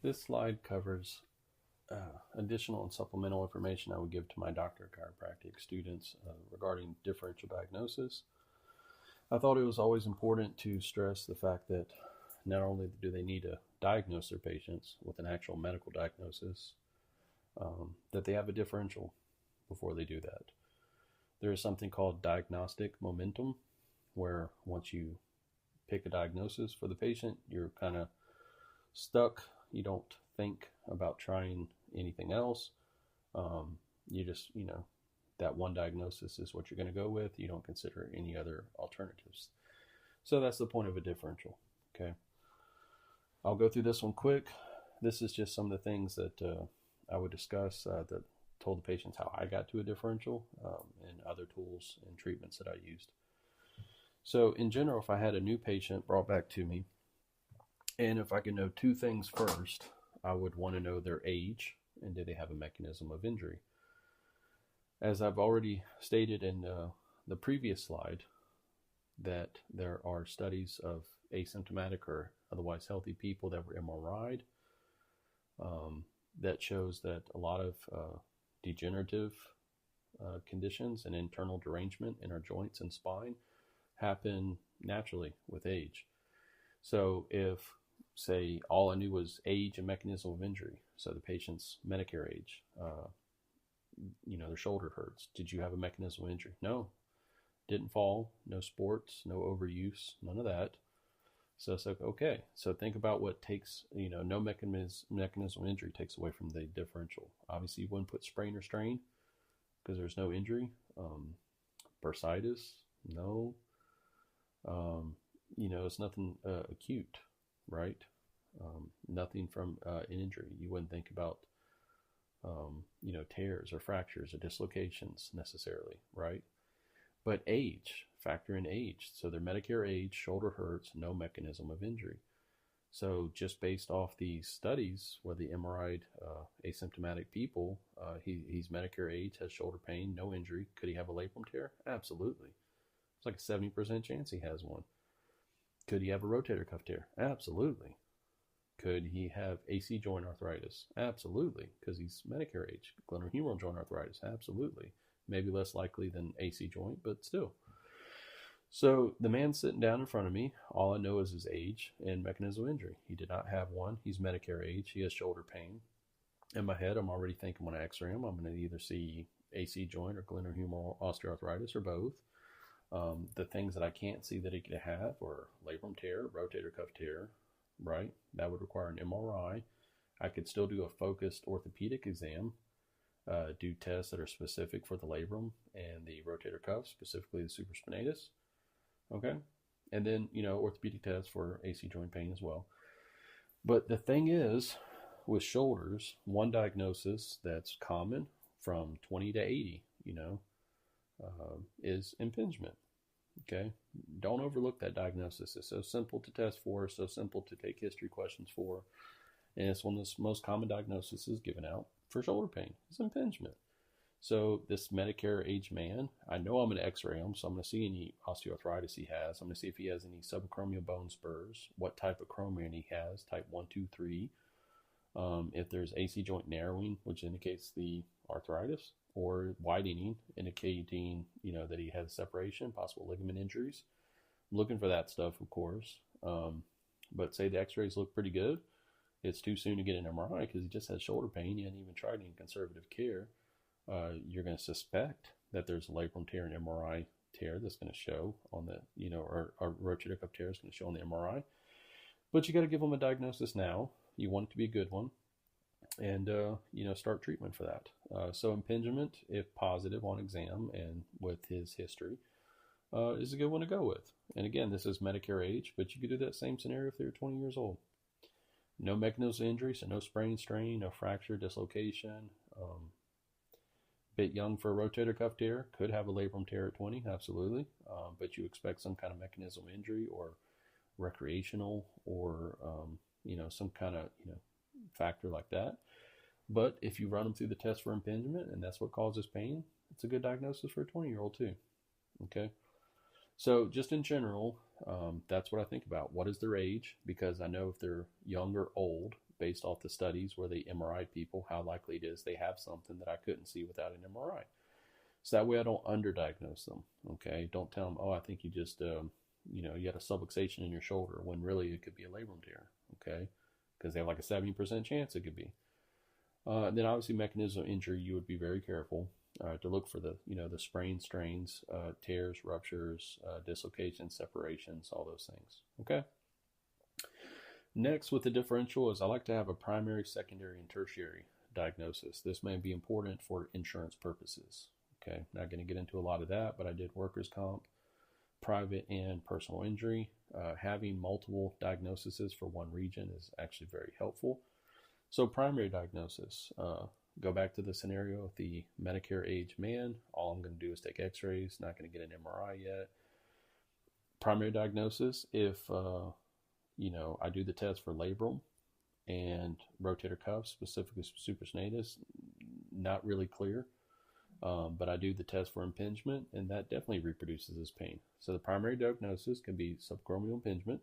This slide covers additional and supplemental information I would give to my Doctor of Chiropractic students regarding differential diagnosis. I thought it was always important to stress the fact that not only do they need to diagnose their patients with an actual medical diagnosis, that they have a differential before they do that. There is something called diagnostic momentum, where once you pick a diagnosis for the patient, you're kind of stuck. You don't think about trying anything else. You just, that one diagnosis is what you're going to go with. You don't consider any other alternatives. So that's the point of a differential. Okay. I'll go through this one quick. This is just some of the things that I would discuss that told the patients how I got to a differential and other tools and treatments that I used. So in general, if I had a new patient brought back to me, and if I could know two things first, I would want to know their age and do they have a mechanism of injury. As I've already stated in the previous slide, that there are studies of asymptomatic or otherwise healthy people that were MRI'd that shows that a lot of degenerative conditions and internal derangement in our joints and spine happen naturally with age. So if, say, all I knew was age and mechanism of injury, so the patient's Medicare age, their shoulder hurts. Did you have a mechanism of injury? No. Didn't fall, no sports, no overuse, none of that. So it's like, okay, so think about what takes, no mechanism of injury takes away from the differential. Obviously, you wouldn't put sprain or strain because there's no injury. Bursitis, no. It's nothing acute, right? Nothing from an injury. You wouldn't think about, tears or fractures or dislocations necessarily, right? But age, factor in age. So their Medicare age, shoulder hurts, no mechanism of injury. So just based off these studies where the MRI'd asymptomatic people, he's Medicare age, has shoulder pain, no injury. Could he have a labrum tear? Absolutely. It's like a 70% chance he has one. Could he have a rotator cuff tear? Absolutely. Could he have AC joint arthritis? Absolutely, because he's Medicare age. Glenohumeral joint arthritis? Absolutely. Maybe less likely than AC joint, but still. So the man sitting down in front of me, all I know is his age and mechanism of injury. He did not have one. He's Medicare age. He has shoulder pain. In my head, I'm already thinking when I x-ray him, I'm going to either see AC joint or glenohumeral osteoarthritis or both. The things that I can't see that he could have are labrum tear, rotator cuff tear, right? That would require an MRI. I could still do a focused orthopedic exam, do tests that are specific for the labrum and the rotator cuff, specifically the supraspinatus. Okay. And then, orthopedic tests for AC joint pain as well. But the thing is, with shoulders, one diagnosis that's common from 20 to 80, is impingement. Okay. Don't overlook that diagnosis. It's so simple to test for, so simple to take history questions for. And it's one of the most common diagnoses given out for shoulder pain. It's impingement. So this Medicare age man, I know I'm going to x-ray him, so I'm going to see any osteoarthritis he has. I'm going to see if he has any subacromial bone spurs, what type of chromium he has, type 1, 2, 3. If there's AC joint narrowing, which indicates the arthritis, or widening, indicating, that he has separation, possible ligament injuries. I'm looking for that stuff, of course. But say the x-rays look pretty good. It's too soon to get an MRI because he just has shoulder pain. He hasn't even tried any conservative care. You're going to suspect that there's a labrum tear and MRI tear that's going to show on the, or rotator cuff tear is going to show on the MRI. But you got to give him a diagnosis now. You want it to be a good one. And, start treatment for that. So impingement, if positive on exam and with his history, is a good one to go with. And again, this is Medicare age, but you could do that same scenario if they're 20 years old. No mechanism of injury, so no sprain, strain, no fracture, dislocation. Bit young for a rotator cuff tear, could have a labrum tear at 20, absolutely. But you expect some kind of mechanism of injury or recreational or, some kind of, factor like that. But if you run them through the test for impingement and that's what causes pain, it's a good diagnosis for a 20-year-old too. Okay. So just in general, that's what I think about. What is their age? Because I know if they're young or old, based off the studies where they MRI people, how likely it is they have something that I couldn't see without an MRI. So that way I don't underdiagnose them. Okay, don't tell them, oh, I think you just you had a subluxation in your shoulder, when really it could be a labrum tear. Okay, because they have like a 70% chance it could be. Then obviously mechanism of injury, you would be very careful to look for the the sprains, strains, tears, ruptures, dislocations, separations, all those things. Okay. Next with the differential is I like to have a primary, secondary, and tertiary diagnosis. This may be important for insurance purposes. Okay, not going to get into a lot of that, but I did workers' comp, private, and personal injury. Having multiple diagnoses for one region is actually very helpful. So primary diagnosis, go back to the scenario with the Medicare age man. All I'm going to do is take x-rays, not going to get an MRI yet. Primary diagnosis, if, I do the test for labrum and rotator cuff, specifically supraspinatus, not really clear. But I do the test for impingement, and that definitely reproduces this pain. So the primary diagnosis can be subacromial impingement.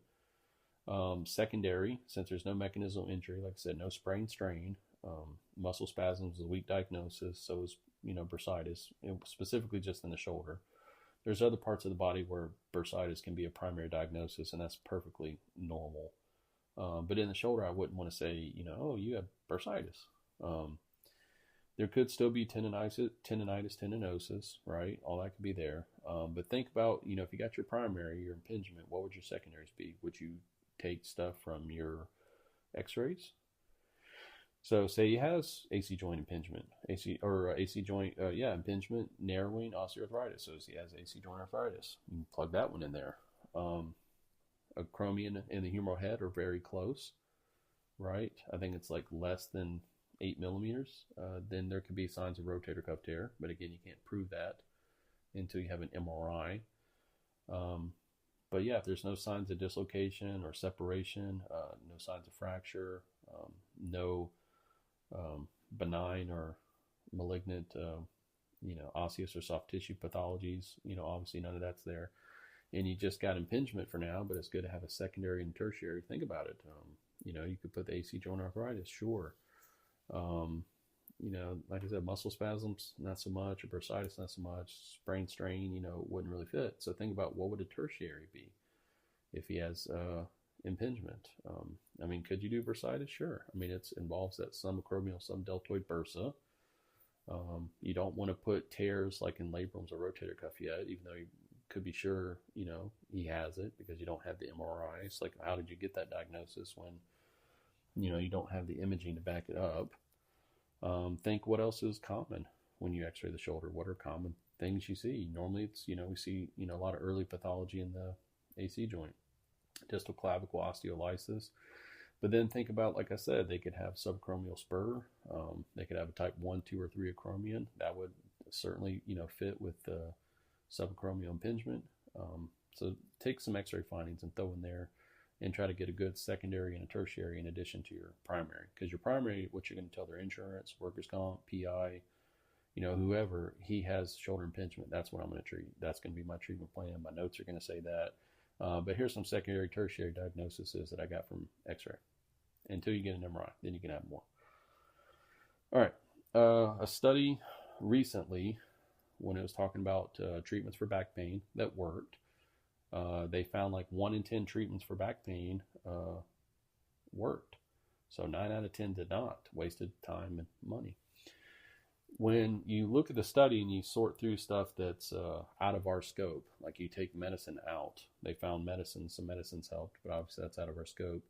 Secondary, since there's no mechanismal injury, like I said, no sprain, strain, muscle spasms is a weak diagnosis. So is, bursitis, specifically just in the shoulder. There's other parts of the body where bursitis can be a primary diagnosis, and that's perfectly normal. But in the shoulder, I wouldn't want to say, oh, you have bursitis. There could still be tendinitis, tendinosis, right? All that could be there. But think about, if you got your primary, your impingement, what would your secondaries be? Would you take stuff from your x-rays? So say he has AC joint impingement, impingement, narrowing, osteoarthritis. So he has AC joint arthritis. You can plug that one in there. Acromion and the humeral head are very close, right? I think it's like less than 8 millimeters. Then there could be signs of rotator cuff tear, but again, you can't prove that until you have an MRI. But yeah, if there's no signs of dislocation or separation, no signs of fracture, no benign or malignant, osseous or soft tissue pathologies, obviously none of that's there. And you just got impingement for now, but it's good to have a secondary and tertiary. Think about it. You could put the AC joint arthritis, sure. Like I said, muscle spasms, not so much, or bursitis, not so much, sprain, strain, wouldn't really fit. So think about what would a tertiary be if he has impingement. Could you do bursitis? Sure. It involves that subacromial, subdeltoid bursa. You don't want to put tears like in labrums or rotator cuff yet, even though you could be sure, he has it because you don't have the MRI. It's like, how did you get that diagnosis when, you don't have the imaging to back it up? Think what else is common when you x-ray the shoulder. What are common things you see? Normally it's, we see, a lot of early pathology in the AC joint, distal clavicle osteolysis. But then think about, like I said, they could have subacromial spur. They could have a type 1, 2, or 3 acromion. That would certainly, fit with subacromial impingement. So take some x-ray findings and throw in there and try to get a good secondary and a tertiary in addition to your primary. Because your primary, what you're going to tell their insurance, workers' comp, PI, whoever, he has shoulder impingement. That's what I'm going to treat. That's going to be my treatment plan. My notes are going to say that. But here's some secondary, tertiary diagnoses that I got from x-ray. Until you get an MRI, then you can have more. All right. A study recently, when it was talking about treatments for back pain that worked, they found like 1 in 10 treatments for back pain worked. So 9 out of 10 did not. Wasted time and money. When you look at the study and you sort through stuff that's out of our scope, like you take medicine out, they found some medicines helped, but obviously that's out of our scope.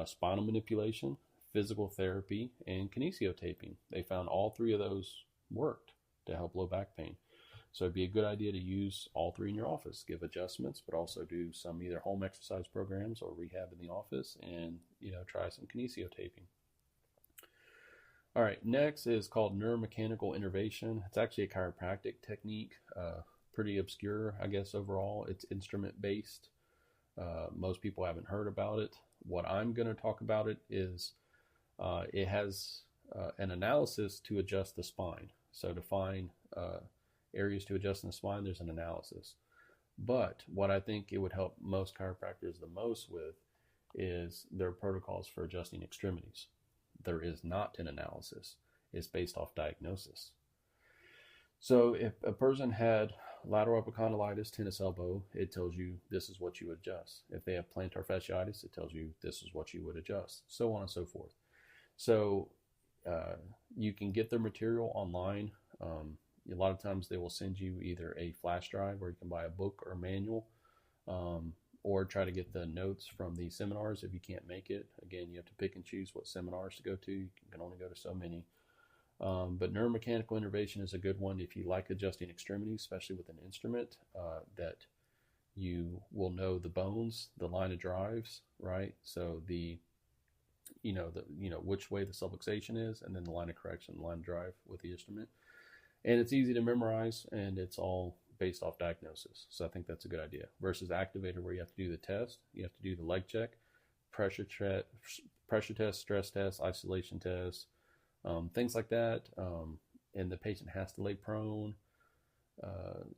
Spinal manipulation, physical therapy, and kinesiotaping. They found all 3 of those worked to help low back pain. So it'd be a good idea to use all 3 in your office, give adjustments, but also do some either home exercise programs or rehab in the office, and try some kinesiotaping. All right, next is called neuromechanical innervation. It's actually a chiropractic technique, pretty obscure, I guess, overall. It's instrument based. Most people haven't heard about it. What I'm going to talk about it is it has an analysis to adjust the spine. So to find areas to adjust in the spine, there's an analysis. But what I think it would help most chiropractors the most with is there are protocols for adjusting extremities. There is not an analysis. It's based off diagnosis. So if a person had lateral epicondylitis, tennis elbow, it tells you this is what you adjust. If they have plantar fasciitis, it tells you this is what you would adjust, so on and so forth. So you can get their material online. A lot of times they will send you either a flash drive where you can buy a book or a manual, or try to get the notes from the seminars if you can't make it. Again, you have to pick and choose what seminars to go to. You can only go to so many. But neuromechanical innervation is a good one if you like adjusting extremities, especially with an instrument that you will know the bones, the line of drives, right? So which way the subluxation is, and then the line of correction, the line of drive with the instrument. And it's easy to memorize, and it's all based off diagnosis. So I think that's a good idea. Versus activator, where you have to do the test, you have to do the leg check, pressure test, stress test, isolation test, things like that. And the patient has to lay prone.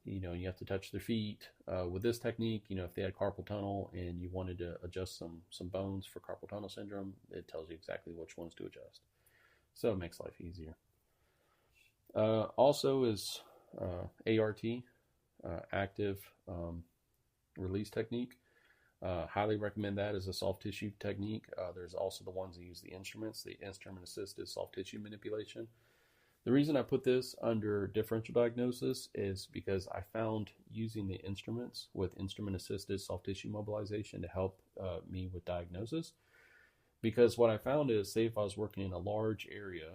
You have to touch their feet. With this technique, if they had carpal tunnel and you wanted to adjust some bones for carpal tunnel syndrome, it tells you exactly which ones to adjust. So it makes life easier. Also is ART, active release technique. Highly recommend that as a soft tissue technique. There's also the ones that use the instruments, the instrument assisted soft tissue manipulation. The reason I put this under differential diagnosis is because I found using the instruments with instrument assisted soft tissue mobilization to help me with diagnosis. Because what I found is, say if I was working in a large area,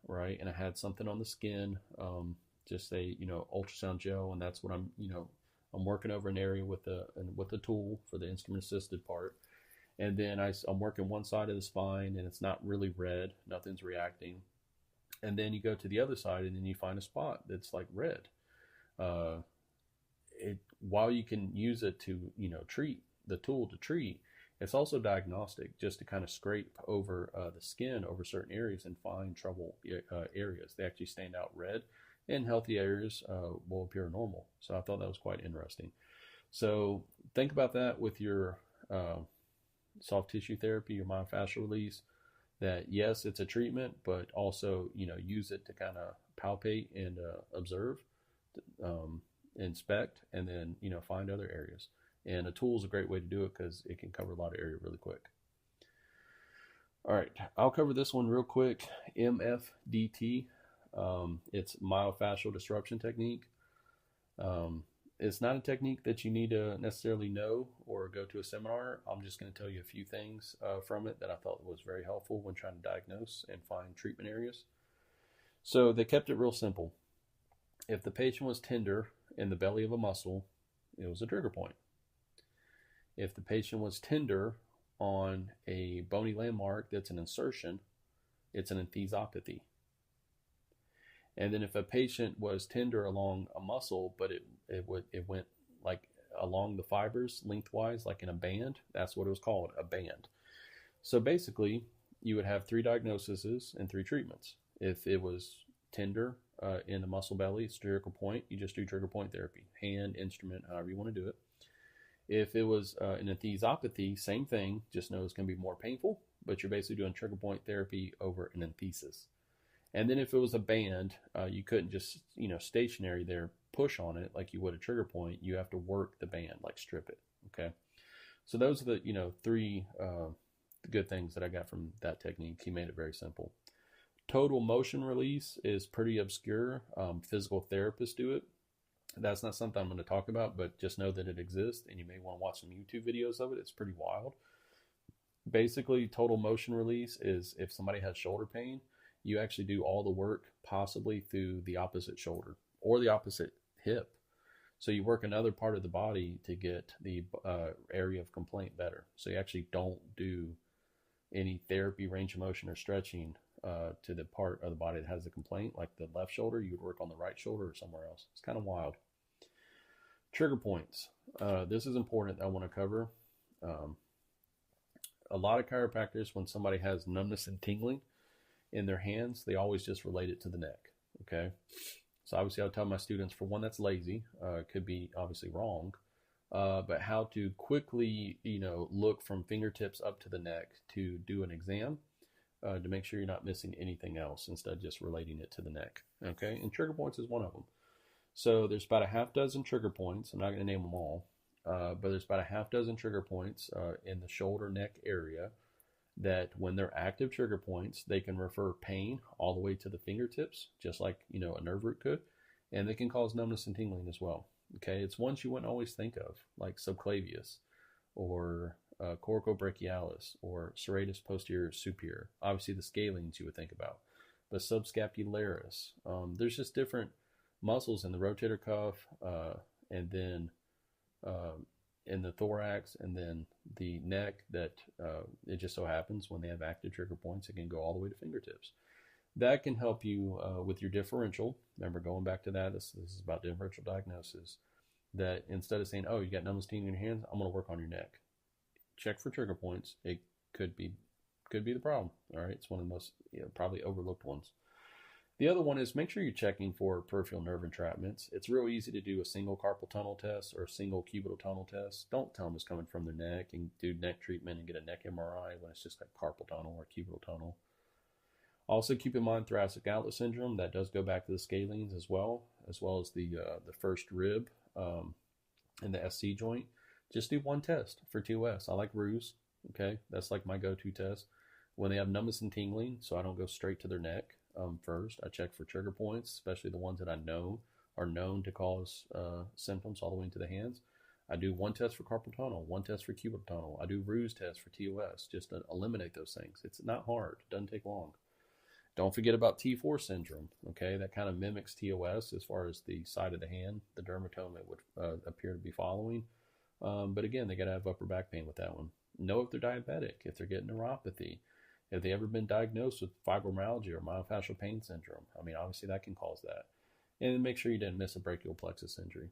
right, and I had something on the skin, just say, ultrasound gel, and that's what I'm working over an area with a tool for the instrument assisted part. And then I'm working one side of the spine and it's not really red, nothing's reacting. And then you go to the other side and then you find a spot that's like red. While you can use it to, treat, the tool to treat, it's also diagnostic, just to kind of scrape over the skin over certain areas and find trouble areas. They actually stand out red, and healthy areas will appear normal. So I thought that was quite interesting. So think about that with your soft tissue therapy, your myofascial release, that yes, it's a treatment, but also, use it to kind of palpate and observe, inspect, and then, find other areas. And a tool is a great way to do it because it can cover a lot of area really quick. All right, I'll cover this one real quick. MFDT. It's myofascial disruption technique. It's not a technique that you need to necessarily know or go to a seminar. I'm just going to tell you a few things from it that I thought was very helpful when trying to diagnose and find treatment areas. So they kept it real simple. If the patient was tender in the belly of a muscle, it was a trigger point. If the patient was tender on a bony landmark that's an insertion, it's an enthesopathy. And then if a patient was tender along a muscle, but it went like along the fibers lengthwise, like in a band, that's what it was called, a band. So basically, you would have 3 diagnoses and 3 treatments. If it was tender in the muscle belly, it's trigger point, you just do trigger point therapy, hand, instrument, however you want to do it. If it was an enthesopathy, same thing, just know it's going to be more painful, but you're basically doing trigger point therapy over an enthesis. And then if it was a band, you couldn't just, stationary there, push on it like you would a trigger point. You have to work the band, like strip it, okay? So those are the, 3 good things that I got from that technique. He made it very simple. Total motion release is pretty obscure. Physical therapists do it. That's not something I'm going to talk about, but just know that it exists, and you may want to watch some YouTube videos of it. It's pretty wild. Basically, total motion release is if somebody has shoulder pain, you actually do all the work possibly through the opposite shoulder or the opposite hip. So you work another part of the body to get the area of complaint better. So you actually don't do any therapy, range of motion, or stretching to the part of the body that has the complaint, like the left shoulder. You would work on the right shoulder or somewhere else. It's kind of wild. Trigger points. This is important. I want to cover. A lot of chiropractors, when somebody has numbness and tingling in their hands, they always just relate it to the neck. Okay. So obviously I'll tell my students, for one, that's lazy. It could be obviously wrong. but how to quickly, look from fingertips up to the neck to do an exam to make sure you're not missing anything else instead of just relating it to the neck. Okay, and trigger points is one of them. So there's about a half dozen trigger points. I'm not going to name them all, but there's about a half dozen trigger points in the shoulder neck area that when they're active trigger points, they can refer pain all the way to the fingertips, just like, a nerve root could, and they can cause numbness and tingling as well. Okay, it's ones you wouldn't always think of, like subclavius or coracobrachialis or serratus posterior superior. Obviously, the scalenes you would think about, but subscapularis. There's just different muscles in the rotator cuff, and then in the thorax, and then the neck that it just so happens when they have active trigger points, it can go all the way to fingertips. That can help you with your differential. Remember, going back to that, this is about differential diagnosis. That instead of saying, oh, you got numbness tingling in your hands, I'm going to work on your neck. Check for trigger points. It could be the problem. All right, it's one of the most probably overlooked ones. The other one is make sure you're checking for peripheral nerve entrapments. It's real easy to do a single carpal tunnel test or a single cubital tunnel test. Don't tell them it's coming from their neck and do neck treatment and get a neck MRI when it's just like carpal tunnel or cubital tunnel. Also keep in mind thoracic outlet syndrome. That does go back to the scalenes as well as the first rib and the SC joint. Just do one test for TOS. I like RUSE. Okay, that's like my go-to test. When they have numbness and tingling, so I don't go straight to their neck. First, I check for trigger points, especially the ones that I know are known to cause symptoms all the way into the hands. I do one test for carpal tunnel, one test for cubital tunnel. I do RUSE test for TOS, just to eliminate those things. It's not hard. It doesn't take long. Don't forget about T4 syndrome. Okay, that kind of mimics TOS as far as the side of the hand, the dermatome it would appear to be following. But again, they got to have upper back pain with that one. Know if they're diabetic, if they're getting neuropathy. Have they ever been diagnosed with fibromyalgia or myofascial pain syndrome? I mean, obviously that can cause that. And make sure you didn't miss a brachial plexus injury.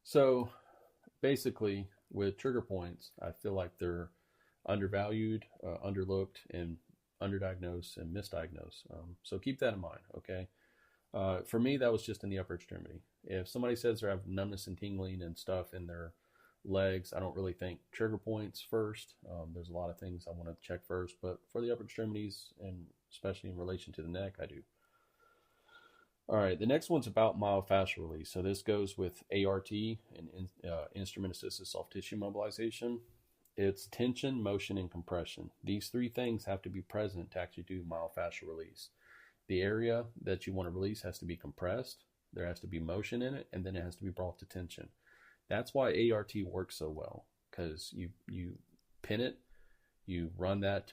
So basically with trigger points, I feel like they're undervalued, underlooked, and underdiagnosed and misdiagnosed. So keep that in mind, okay? For me, that was just in the upper extremity. If somebody says they have numbness and tingling and stuff in their legs, I don't really think trigger points first. There's a lot of things I want to check first, but for the upper extremities, and especially in relation to the neck, I do. All right, the next one's about myofascial release. So this goes with ART and instrument-assisted soft tissue mobilization. It's tension, motion, and compression. These three things have to be present to actually do myofascial release. The area that you want to release has to be compressed, there has to be motion in it, and then it has to be brought to tension. That's why ART works so well, because you pin it, you run that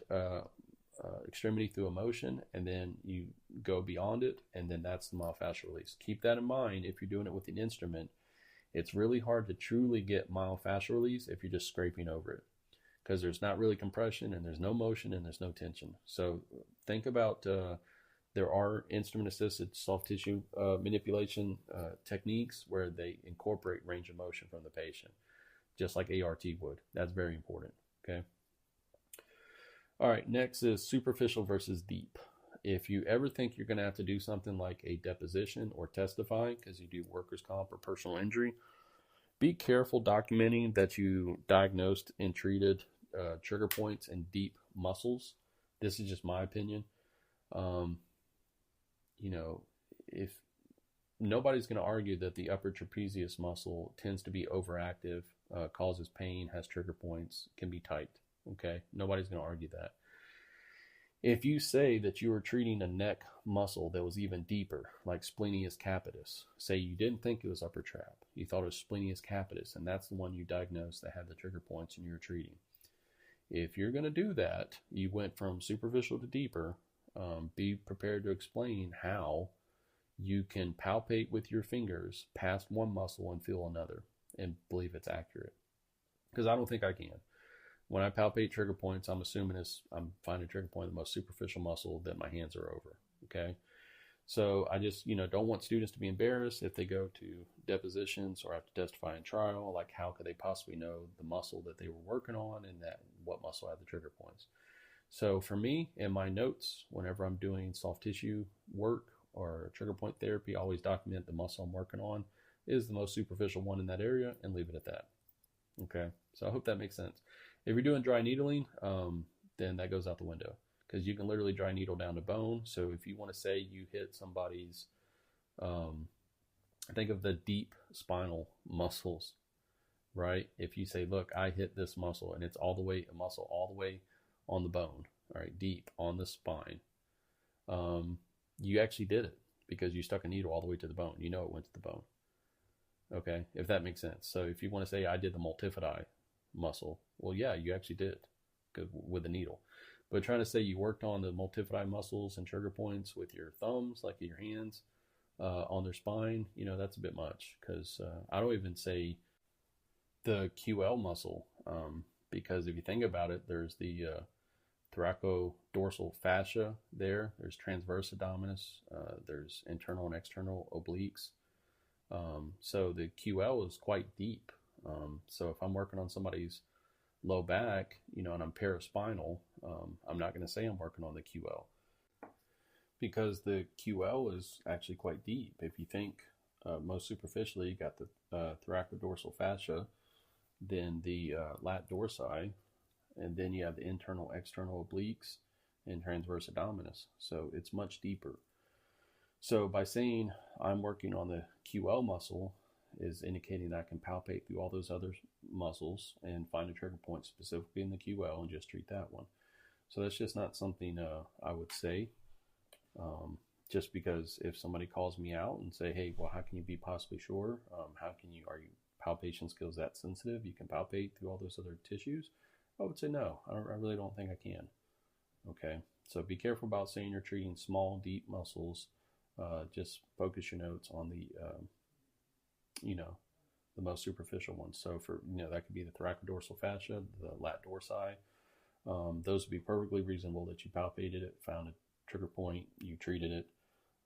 extremity through a motion, and then you go beyond it, and then that's the myofascial release. Keep that in mind if you're doing it with an instrument. It's really hard to truly get myofascial release if you're just scraping over it, because there's not really compression, and there's no motion, and there's no tension. So think about there are instrument-assisted soft tissue manipulation techniques where they incorporate range of motion from the patient, just like ART would. That's very important, okay? All right, next is superficial versus deep. If you ever think you're going to have to do something like a deposition or testify because you do workers' comp or personal injury, be careful documenting that you diagnosed and treated trigger points and deep muscles. This is just my opinion. If nobody's going to argue that the upper trapezius muscle tends to be overactive, causes pain, has trigger points, can be tight. Okay, nobody's going to argue that. If you say that you were treating a neck muscle that was even deeper, like splenius capitis, say you didn't think it was upper trap, you thought it was splenius capitis, and that's the one you diagnosed that had the trigger points and you were treating. If you're going to do that, you went from superficial to deeper. Be prepared to explain how you can palpate with your fingers past one muscle and feel another and believe it's accurate. Because I don't think I can. When I palpate trigger points, I'm assuming I'm finding a trigger point in the most superficial muscle that my hands are over. Okay. So I just, don't want students to be embarrassed if they go to depositions or have to testify in trial. Like, how could they possibly know the muscle that they were working on and what muscle had the trigger points? So for me, in my notes, whenever I'm doing soft tissue work or trigger point therapy, I always document the muscle I'm working on, is the most superficial one in that area, and leave it at that. Okay, so I hope that makes sense. If you're doing dry needling, then that goes out the window, because you can literally dry needle down to bone. So if you want to say you hit somebody's, think of the deep spinal muscles, right? If you say, look, I hit this muscle, and it's all the way, a muscle all the way on the bone, all right, deep on the spine, you actually did it, because you stuck a needle all the way to the bone. You know it went to the bone. Okay, if that makes sense. So if you want to say I did the multifidi muscle, well, yeah, you actually did with a needle. But trying to say you worked on the multifidi muscles and trigger points with your thumbs, like your hands, on their spine, that's a bit much, because I don't even say the QL muscle, because if you think about it, there's the thoracodorsal fascia there. There's transverse abdominis. There's internal and external obliques. So the QL is quite deep. So if I'm working on somebody's low back, and I'm paraspinal, I'm not going to say I'm working on the QL, because the QL is actually quite deep. If you think most superficially, you got the thoracodorsal fascia, then the lat dorsi, and then you have the internal, external obliques, and transverse abdominis. So it's much deeper. So by saying I'm working on the QL muscle is indicating that I can palpate through all those other muscles and find a trigger point specifically in the QL and just treat that one. So that's just not something I would say, just because if somebody calls me out and say, hey, well, how can you be possibly sure? Are your palpation skills that sensitive? You can palpate through all those other tissues? I would say no, I really don't think I can. Okay, so be careful about saying you're treating small, deep muscles. Just focus your notes on the most superficial ones. So for, that could be the thoracodorsal fascia, the lat dorsi. Those would be perfectly reasonable that you palpated it, found a trigger point, you treated it,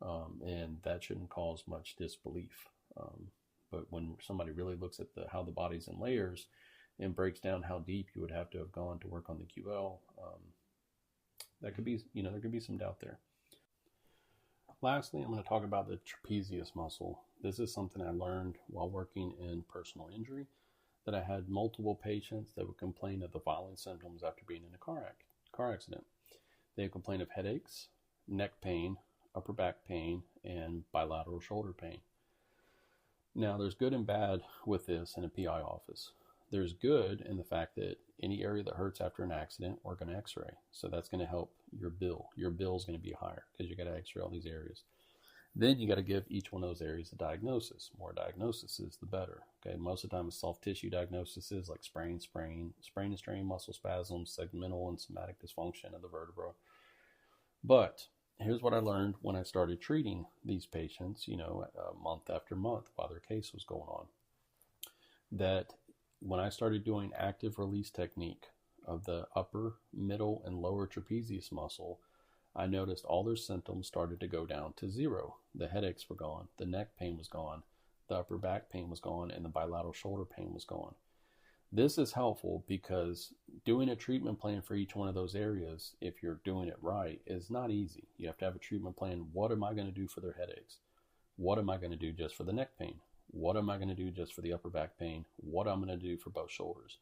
and that shouldn't cause much disbelief. But when somebody really looks at how the body's in layers and breaks down how deep you would have to have gone to work on the QL, that could be, there could be some doubt there. Lastly, I'm going to talk about the trapezius muscle. This is something I learned while working in personal injury, that I had multiple patients that would complain of the following symptoms after being in a car accident. They would complain of headaches, neck pain, upper back pain, and bilateral shoulder pain. Now, there's good and bad with this in a PI office. There's good in the fact that any area that hurts after an accident, we're going to x-ray. So that's going to help your bill. Your bill is going to be higher because you got to x-ray all these areas. Then you got to give each one of those areas a diagnosis. More diagnosis is the better. Okay, most of the time, soft tissue diagnosis is like sprain and strain, muscle spasms, segmental and somatic dysfunction of the vertebra. But here's what I learned when I started treating these patients, month after month while their case was going on. That when I started doing active release technique of the upper, middle, and lower trapezius muscle, I noticed all their symptoms started to go down to zero. The headaches were gone, the neck pain was gone, the upper back pain was gone, and the bilateral shoulder pain was gone. This is helpful because doing a treatment plan for each one of those areas, if you're doing it right, is not easy. You have to have a treatment plan. What am I going to do for their headaches? What am I going to do just for the neck pain? What am I going to do just for the upper back pain? What I'm going to do for both shoulders?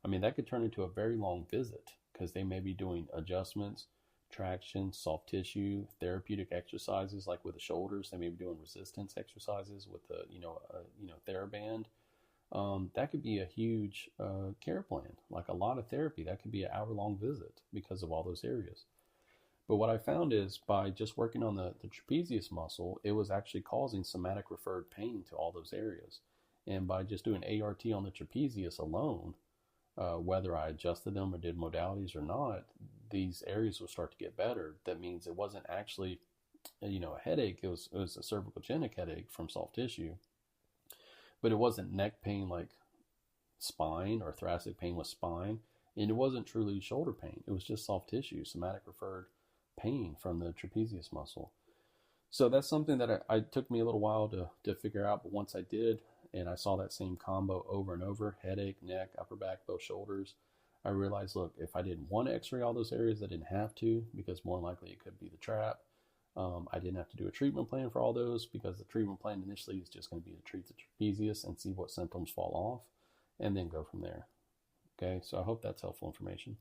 I mean, that could turn into a very long visit because they may be doing adjustments, traction, soft tissue, therapeutic exercises like with the shoulders. They may be doing resistance exercises with the, TheraBand. That could be a huge care plan, like a lot of therapy. That could be an hour-long visit because of all those areas. But what I found is by just working on the trapezius muscle, it was actually causing somatic referred pain to all those areas. And by just doing ART on the trapezius alone, whether I adjusted them or did modalities or not, these areas will start to get better. That means it wasn't actually, a headache. It was a cervicogenic headache from soft tissue. But it wasn't neck pain like spine or thoracic pain with spine. And it wasn't truly shoulder pain. It was just soft tissue, somatic referred pain from the trapezius muscle. So that's something that I took me a little while to figure out. But once I did, and I saw that same combo over and over, headache, neck, upper back, both shoulders, I realized, look, if I didn't want to x-ray all those areas, I didn't have to, because more likely it could be the trap. I didn't have to do a treatment plan for all those because the treatment plan initially is just going to be to treat the trapezius and see what symptoms fall off and then go from there. Okay, so I hope that's helpful information.